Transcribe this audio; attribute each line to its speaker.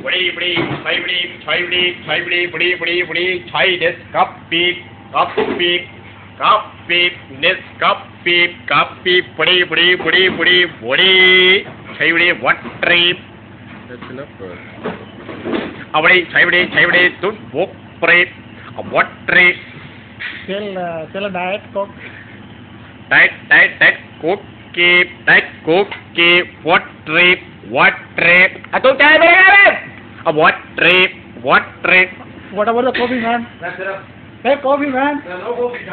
Speaker 1: Budi budi, chai budi, chai budi, chai budi, budi budi budi, chai des copy, copy, copy, des copy, copy, budi budi budi budi budi, chai budi what trip? That's enough. Budi chai budi, tut book trip, what trip?
Speaker 2: Tell a diet coke.
Speaker 1: Diet cookie, what trip? What trip? Tôi chơi đi em. What trip? What trip?
Speaker 2: What about the coffee, man?
Speaker 1: That's it.
Speaker 2: Hey, coffee, man.
Speaker 1: No coffee,